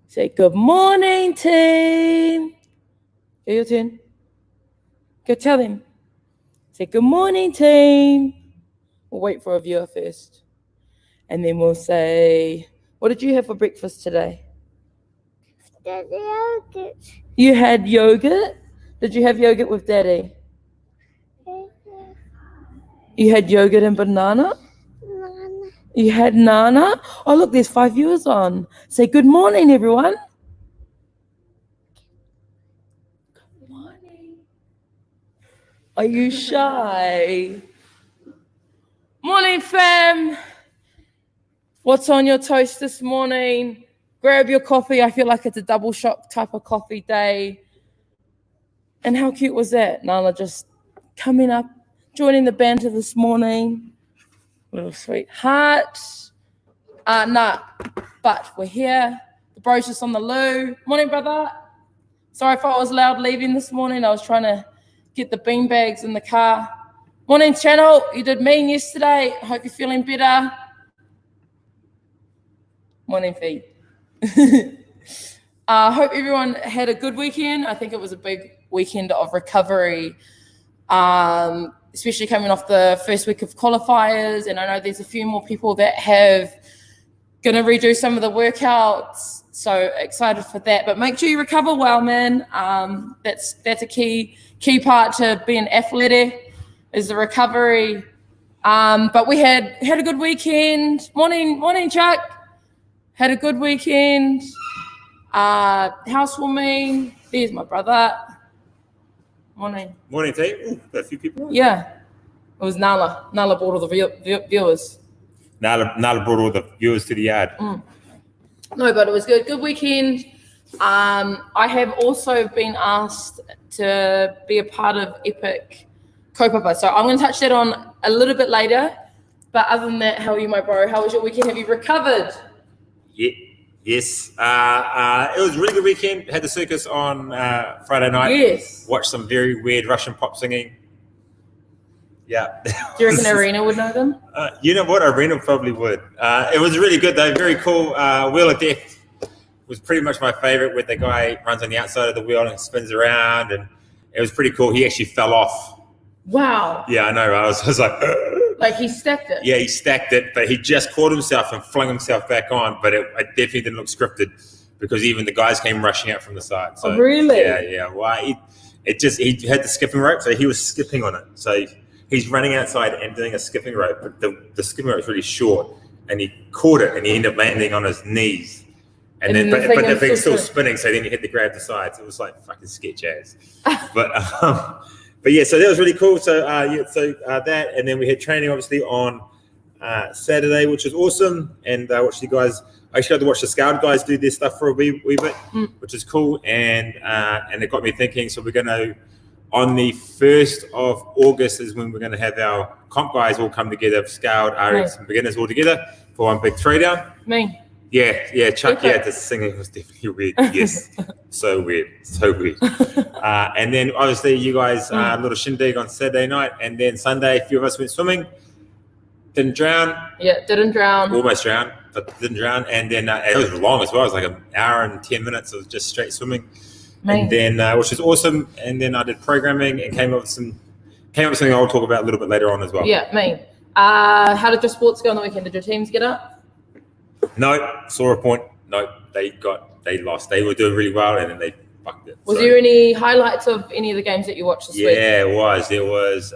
Say good morning, team. Go your turn. Go tell them. Say good morning, team. We'll wait for a viewer first. And then we'll say, what did you have for breakfast today? Yogurt. You had yogurt? Did you have yogurt with Daddy? You had yogurt and banana? Nana. You had Nana? Oh, look, there's 5 viewers on. Say good morning, everyone. Good morning. Are you shy? Morning, fam. What's on your toast this morning? Grab your coffee. I feel like it's a double shot type of coffee day. And how cute was that? Nala just coming up, joining the banter this morning. Little sweetheart. Nah, but we're here. The bro's just on the loo. Morning, brother. Sorry if I was loud leaving this morning. I was trying to get the bean bags in the car. Morning, channel. You did mean yesterday. I hope you're feeling better. Morning, feet. I hope everyone had a good weekend. I think it was a big weekend of recovery, especially coming off the first week of qualifiers. And I know there's a few more people that have going to redo some of the workouts. So excited for that. But make sure you recover well, man. That's a key part to being athletic is the recovery. But we had a good weekend. Morning, Chuck. Had a good weekend. Housewarming. There's my brother. Morning, team. Ooh, got a few people. Yeah. It was Nala. Nala brought all the viewers. Nala brought all the viewers to the yard. No, but it was good. Good weekend. I have also been asked to be a part of Epic Kaupapa. So I'm going to touch that on a little bit later. But other than that, how are you, my bro? How was your weekend? Have you recovered? Yeah. Yes. It was a really good weekend. Had the circus on Friday night. Yes. Watched some very weird Russian pop singing. Yeah. Do you reckon Arena would know them? You know what? Arena probably would. It was really good, though. Very cool. Wheel of Death was pretty much my favorite, where the guy runs on the outside of the wheel and spins around. And it was pretty cool. He actually fell off. Wow. Yeah, I know. I was like... Like he stacked it? Yeah, he stacked it, but he just caught himself and flung himself back on. But it definitely didn't look scripted because even the guys came rushing out from the side. So, really? Yeah. Well, he had the skipping rope, so he was skipping on it. So he's running outside and doing a skipping rope, but the skipping rope is really short, and he caught it and he ended up landing on his knees. And then the thing's still spinning, so then he had to grab the sides. It was like fucking sketch ass. But yeah, so that was really cool. So that, and then we had training obviously on Saturday, which was awesome. And watched you guys. I actually got to watch the Scout guys do their stuff for a wee bit, which is cool. And it got me thinking. So we're going to, on the 1st of August is when we're going to have our comp guys all come together, Scout, RX, and beginners all together for one big throwdown. Me. Yeah, Chuck. Okay. Yeah, the singing was definitely weird. Yes, so weird. And then obviously you guys a little shindig on Saturday night, and then Sunday a few of us went swimming. Didn't drown. Yeah, didn't drown. Almost drowned, but didn't drown. And then it was long as well. It was like an hour and 10 minutes of just straight swimming. And then which was awesome. And then I did programming and came up with something I'll talk about a little bit later on as well. Yeah, me. How did your sports go on the weekend? Did your teams get up? No, saw a point. No, they lost. They were doing really well, and then they fucked it. Was there any highlights of any of the games that you watched this week? Yeah, it was. There was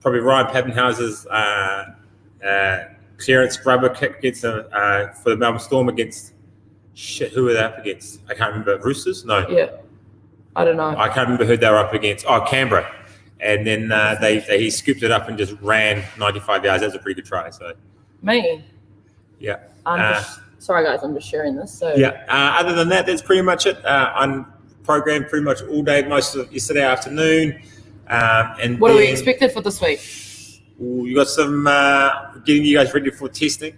probably Ryan Pappenhauser's clearance grubber kick against for the Melbourne Storm against who were they up against? I can't remember. Roosters? No. Yeah, I don't know. I can't remember who they were up against. Oh, Canberra. And then he scooped it up and just ran 95 yards. That was a pretty good try. So. Me. Yeah. Sorry, guys, I'm just sharing this. So yeah. Other than that, that's pretty much it. I'm programmed pretty much all day, most of yesterday afternoon. And what are we expected for this week? You got some getting you guys ready for testing.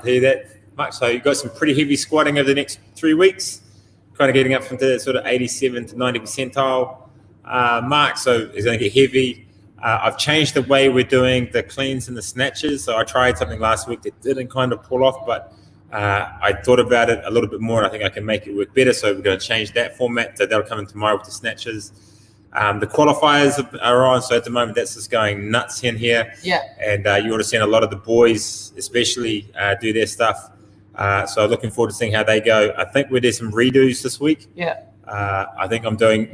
Hear that much? So you got some pretty heavy squatting over the next 3 weeks. Kind of getting up from the sort of 87 to 90 percentile mark. So it's going to get heavy. I've changed the way we're doing the cleans and the snatches. So I tried something last week that didn't kind of pull off, but I thought about it a little bit more, and I think I can make it work better. So we're going to change that format. So that'll come in tomorrow with the snatches. The qualifiers are on, so at the moment that's just going nuts in here. Yeah. And you would have seen a lot of the boys, especially, do their stuff. So looking forward to seeing how they go. I think we did some redos this week. Yeah. I think I'm doing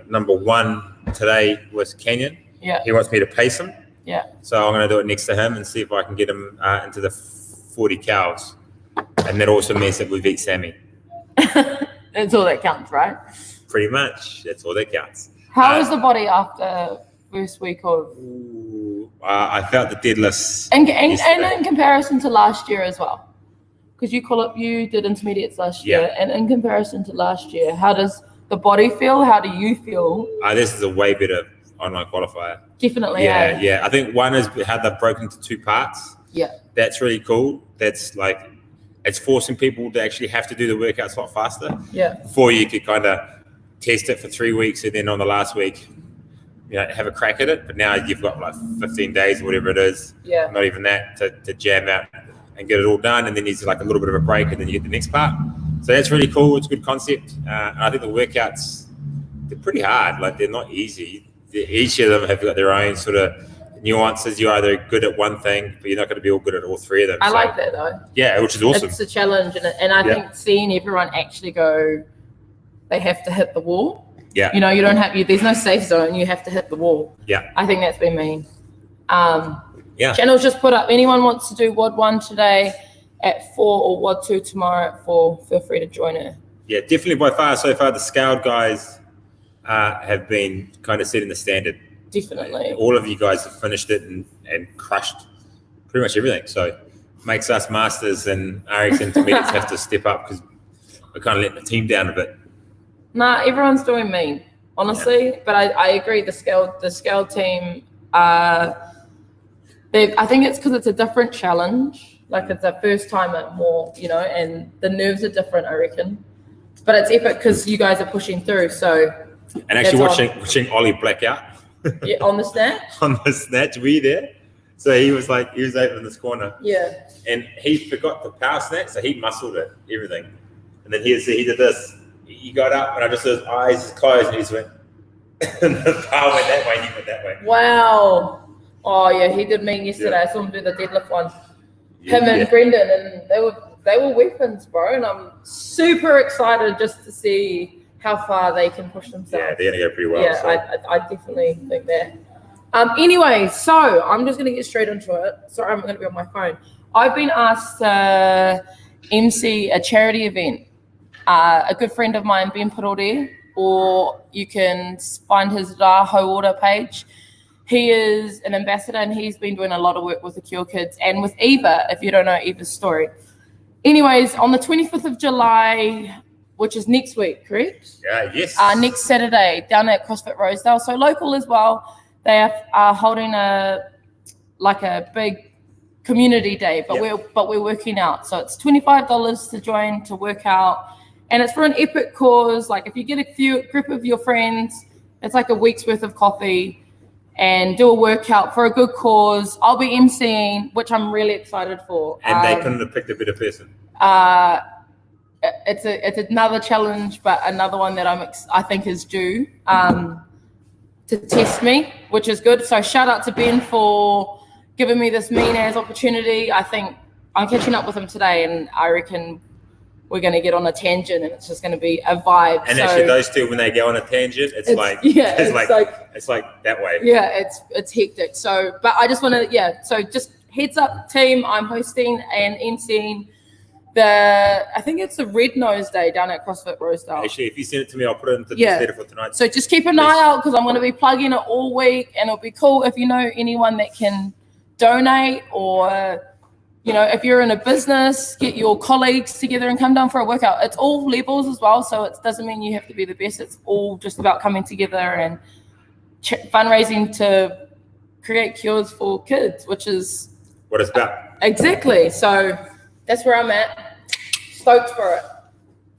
number 1 today with Canyon. Yeah. He wants me to pace him. Yeah. So I'm going to do it next to him and see if I can get him into the 40 cows. And that also means that we beat Sammy. That's all that counts, right? Pretty much. That's all that counts. How is the body after first week of? I felt the deadlifts. And in comparison to last year as well. Because you did intermediates last year. And in comparison to last year, how does the body feel? How do you feel? This is a way better online qualifier. Definitely. Yeah. I think one is how they've broken into 2 parts. Yeah. That's really cool. That's like, it's forcing people to actually have to do the workouts a lot faster. Yeah. Before you could kind of test it for 3 weeks and then on the last week, have a crack at it. But now you've got like 15 days or whatever it is. Yeah. Not even that to jam out and get it all done. And then there's like a little bit of a break and then you get the next part. So that's really cool. It's a good concept. I think the workouts, they're pretty hard. Like they're not easy. Each of them have got their own sort of nuances. You're either good at one thing, but you're not going to be all good at all 3 of them. I like that though. Yeah, which is awesome. It's a challenge, and I think seeing everyone actually go, they have to hit the wall. Yeah. You don't have there's no safe zone. You have to hit the wall. Yeah. I think that's been mean. Channel's just put up. Anyone wants to do WOD 1 today at 4 or WOD 2 tomorrow at 4? Feel free to join her. Yeah, definitely by far. So far, the scaled guys have been kind of setting the standard. Definitely. All of you guys have finished it and crushed pretty much everything. So makes us masters and RX intermediates have to step up because we're kind of letting the team down a bit. Nah, everyone's doing mean, honestly. Yeah. But I agree. The scale team, I think it's because it's a different challenge. Like it's the first time at more, and the nerves are different, I reckon. But it's epic because you guys are pushing through. So. And actually watching Ollie black out. Yeah, on the snatch? On the snatch, were you there? So he was over in this corner. Yeah. And he forgot the power snatch, so he muscled it, everything. And then he did this. He got up, and I just saw his eyes closed, and he just went, and the power went that way, and he went that way. Wow. Oh, yeah, he did mean yesterday. Yeah. I saw him do the deadlift one. Him and Brendan, and they were weapons, bro. And I'm super excited just to see how far they can push themselves. Yeah, they're going to go pretty well. Yeah, so. I definitely think that. Anyway, so I'm just going to get straight into it. Sorry, I'm going to be on my phone. I've been asked to MC a charity event. A good friend of mine, Ben Parodi, or you can find his Ra Hauora page. He is an ambassador and he's been doing a lot of work with the Cure Kids and with Eva, if you don't know Eva's story. Anyways, on the 25th of July, which is next week, correct? Yeah, yes. Next Saturday down at CrossFit Rosedale. So local as well. They are holding a big community day, but we're working out. So it's $25 to join to work out. And it's for an epic cause. Like if you get a group of your friends, it's like a week's worth of coffee and do a workout for a good cause. I'll be emceeing, which I'm really excited for. And they couldn't have picked a better person. It's another challenge, but another one that I think is due to test me, which is good. So shout out to Ben for giving me this mean as opportunity. I think I'm catching up with him today, and I reckon we're going to get on a tangent, and it's just going to be a vibe. And actually, those two, when they go on a tangent, it's like that way. Yeah, it's hectic. So, but I just want to, so just heads up, team. I'm hosting and emceeing I think it's the Red Nose Day down at CrossFit Rosedale. Actually, if you send it to me, I'll put it into the newsletter for tonight. So just keep an eye out because I'm going to be plugging it all week, and it'll be cool if you know anyone that can donate, or if you're in a business, get your colleagues together and come down for a workout. It's all levels as well, so it doesn't mean you have to be the best. It's all just about coming together and fundraising to create cures for kids, which is what it's about. Exactly. So that's where I'm at. Stoked for it.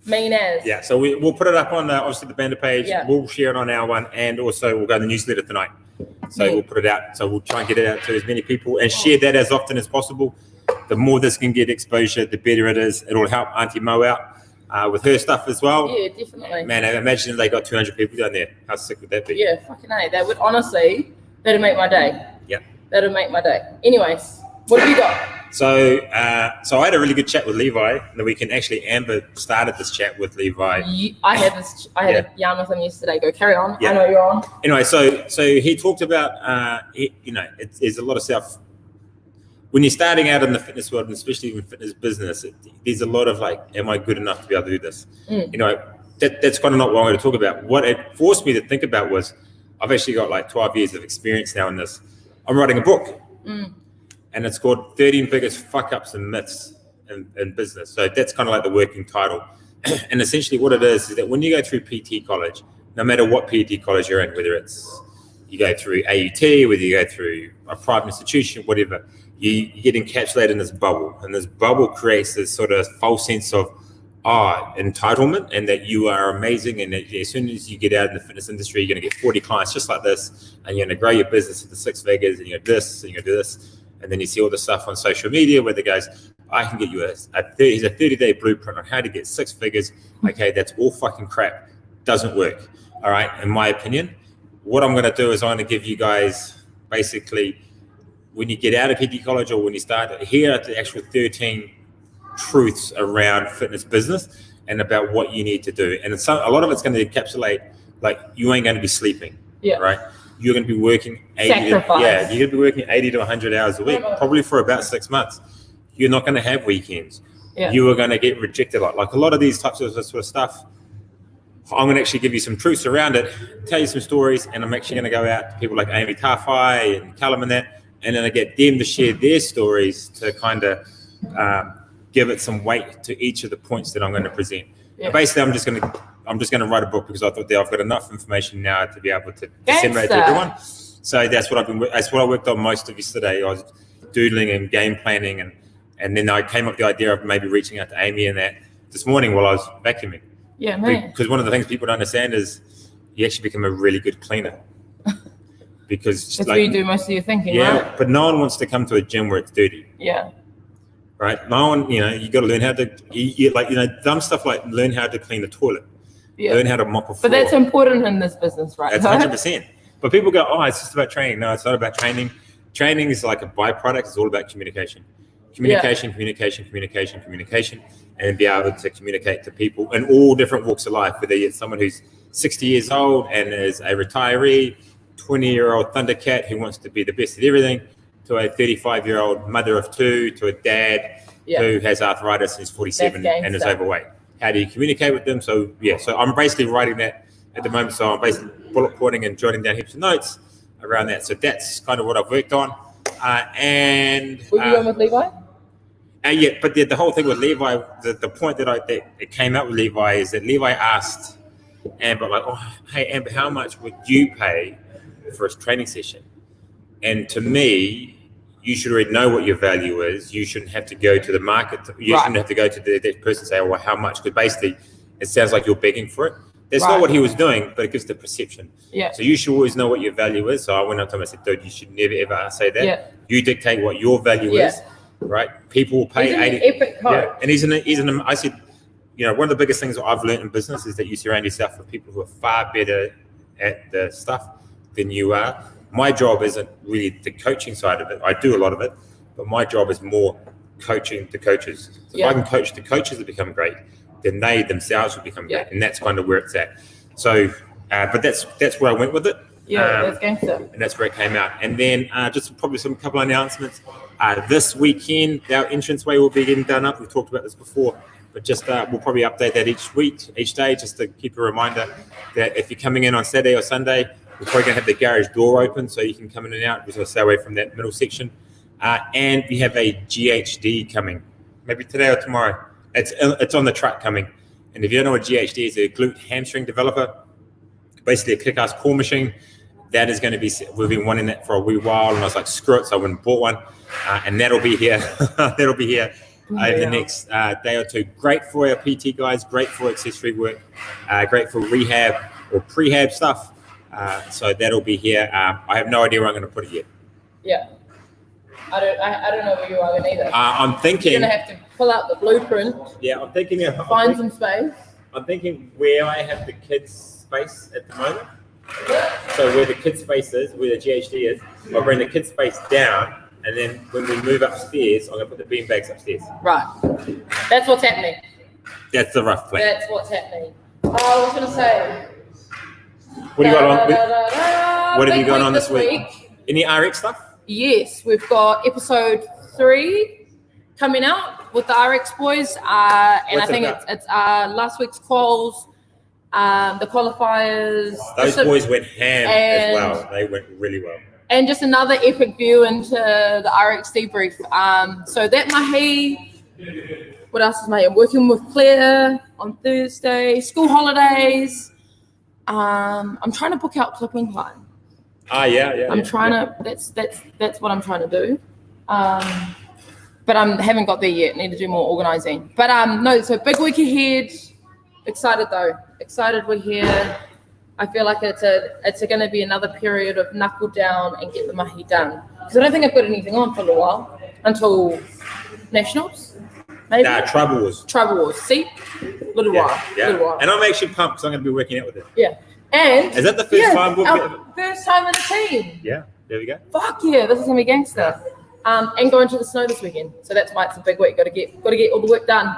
Mean as. Yeah, so we'll put it up on obviously the Banter page. Yeah. We'll share it on our one, and also we'll go to the newsletter tonight. So we'll put it out. So we'll try and get it out to as many people and share that as often as possible. the more this can get exposure, the better it is. It'll help Auntie Mo out with her stuff as well. Yeah, definitely. Man, imagine if they got 200 people down there. How sick would that be? Yeah, fucking A. That would honestly, that'd make my day. Yeah. That'd make my day. Anyways, what have you got? So I had a really good chat with Levi. And we can actually, Amber started this chat with Levi. I had a yarn with him yesterday. Go carry on. Yeah. I know you're on. Anyway, so he talked about, there's a lot of stuff. When you're starting out in the fitness world, and especially in fitness business, there's a lot of like, am I good enough to be able to do this? That's kind of not what I'm going to talk about. What it forced me to think about was, I've actually got like 12 years of experience now in this. I'm writing a book, and it's called 13 Biggest Fuck Ups and Myths in Business. So that's kind of like the working title. And essentially what it is that when you go through PT college, no matter what PT college you're in, whether it's you go through AUT, whether you go through a private institution, whatever, you get encapsulated in this bubble. And this bubble creates this sort of false sense of entitlement, and that you are amazing, and that as soon as you get out in the fitness industry, you're going to get 40 clients just like this, and you're going to grow your business into 6 figures, and you're going to do this, and you're going to do this. And then you see all the stuff on social media where the guys, I can get you here's a 30-day blueprint on how to get 6 figures. Okay, that's all fucking crap. Doesn't work. All right, in my opinion, what I'm going to do is I'm going to give you guys basically, when you get out of PT college or when you start, here are the actual 13 truths around fitness business and about what you need to do. And a lot of it's going to encapsulate, like, you ain't going to be sleeping, right? You're going to be working 80 to 100 hours a week, probably for about 6 months. You're not going to have weekends. You are going to get rejected. Like a lot of these types of sort of stuff, I'm going to actually give you some truths around it, tell you some stories, and I'm actually going to go out to people like Amy Tafai and Callum and that, and then I get them to share their stories to kind of give it some weight to each of the points that I'm going to present. And basically, I'm just going to write a book because I thought that I've got enough information now to be able to disseminate to everyone. So that's what I worked on most of yesterday. I was doodling and game planning, and then I came up with the idea of maybe reaching out to Amy and that this morning while I was vacuuming. Yeah, man. Because one of the things people don't understand is you actually become a really good cleaner. Because that's where you do most of your thinking, right? But no one wants to come to a gym where it's dirty. Yeah. Right? No one, you got to learn how to, dumb stuff like learn how to clean the toilet. Yeah. Learn how to mop a floor. But that's important in this business, right? That's 100%. But people go, oh, it's just about training. No, it's not about training. Training is like a byproduct. It's all about communication. Communication, and be able to communicate to people in all different walks of life, whether it's someone who's 60 years old and is a retiree, 20-year-old Thundercat who wants to be the best at everything, to a 35-year-old mother of 2, to a dad who has arthritis and is 47 and is overweight. How do you communicate with them? So I'm basically writing that at the moment. So I'm basically bullet pointing and jotting down heaps of notes around that. So that's kind of what I've worked on. And were you on with Levi? But the whole thing with Levi, the point that it came out with Levi is that Levi asked Amber, like, oh, hey, Amber, how much would you pay for a training session? And to me, you should already know what your value is. You shouldn't have to go to the market. You shouldn't have to go to that person and say, well, how much? Because basically, it sounds like you're begging for it. That's not what he was doing, but it gives the perception. Yeah. So you should always know what your value is. So I went up to him and said, dude, you should never, ever say that. Yeah. You dictate what your value is, right? People will pay 80. Epic coach. Yeah. And I said, one of the biggest things that I've learned in business is that you surround yourself with people who are far better at the stuff than you are. My job isn't really the coaching side of it. I do a lot of it, but my job is more coaching the coaches. So if I can coach the coaches to become great, then they themselves will become great. And that's kind of where it's at. So, but that's where I went with it. Yeah, that's gangster. And that's where it came out. And then just probably some couple of announcements. This weekend, our entranceway will be getting done up. We've talked about this before, but just we'll probably update that each day, just to keep a reminder that if you're coming in on Saturday or Sunday, we're probably going to have the garage door open so you can come in and out. We're going to stay away from that middle section. And we have a GHD coming, maybe today or tomorrow. It's on the truck coming. And if you don't know what GHD is, a glute hamstring developer, basically a kick-ass core machine. That is going to be, we've been wanting that for a wee while, and I was like, screw it, so I went and bought one. And that'll be here. That'll be here over the next day or two. Great for our PT guys, great for accessory work, great for rehab or prehab stuff. So that'll be here. I have no idea where I'm going to put it yet. Yeah. I don't know where you are either. I'm You're thinking. gonna have to pull out the blueprint, Yeah, I'm thinking. find some space. I'm thinking where I have the kids' space at the moment. So where the kids' space is, where the GHD is, I'll bring the kids' space down, and then when we move upstairs, I'm gonna put the beanbags upstairs. Right. That's what's happening. That's the rough plan. That's what's happening. I was gonna say. What do you got on? What have you got on this week? Any RX stuff? Yes, we've got episode 3 coming out with the RX boys, and I think it's last week's quals, the qualifiers. Those boys went ham as well. They went really well. And just another epic view into the RX debrief. So that mahi. What else is mahi? I'm working with Claire on Thursday. School holidays. I'm trying to book out clipping time. Yeah. I'm trying to. That's what I'm trying to do. But I haven't got there yet. Need to do more organising. But no. So big week ahead. Excited though. Excited we're here. I feel like it's going to be another period of knuckle down and get the mahi done. Because I don't think I've got anything on for a little while until nationals. Maybe. Nah, Tribal Wars. See, little while. And I'm actually pumped because I'm going to be working out with it. Yeah. And is that the first time first time in the team? Yeah. There we go. Fuck yeah, this is gonna be gangster. And going to the snow this weekend, so that's why it's a big week. Got to get all the work done.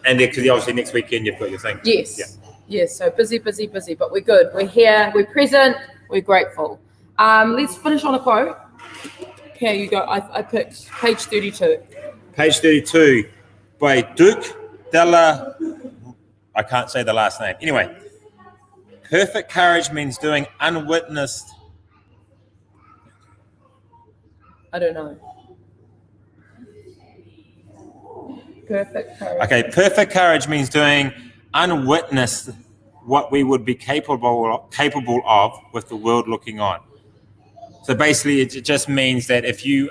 And because obviously next weekend you've got your thing. Yes. Yeah. Yes. So busy, but we're good. We're here. We're present. We're grateful. Let's finish on a quote. Here you go. I picked page 32. Page 32 by Duke Della. I can't say the last name. Anyway, perfect courage means doing unwitnessed. I don't know. Perfect courage. Okay, perfect courage means doing unwitnessed what we would be capable of with the world looking on. So basically, it just means that if you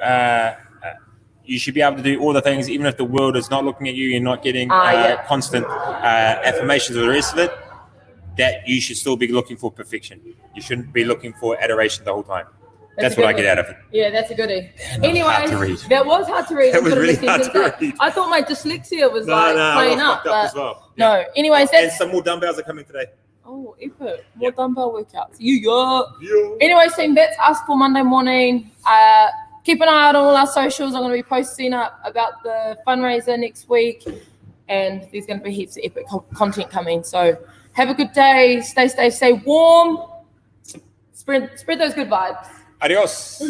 you should be able to do all the things, even if the world is not looking at you, you're not getting constant affirmations or the rest of it, that you should still be looking for perfection. You shouldn't be looking for adoration the whole time. That's what I get out of it. Yeah, that's a goodie. Anyway, that was hard to read. That was really hard to read. I thought my dyslexia was playing up. As well. No, anyways. And some more dumbbells are coming today. Oh, epic. More dumbbell workouts. Anyways, team, that's us for Monday morning. Keep an eye on all our socials. I'm going to be posting up about the fundraiser next week. And there's going to be heaps of epic content coming. So have a good day. Stay warm. Spread those good vibes. Adios.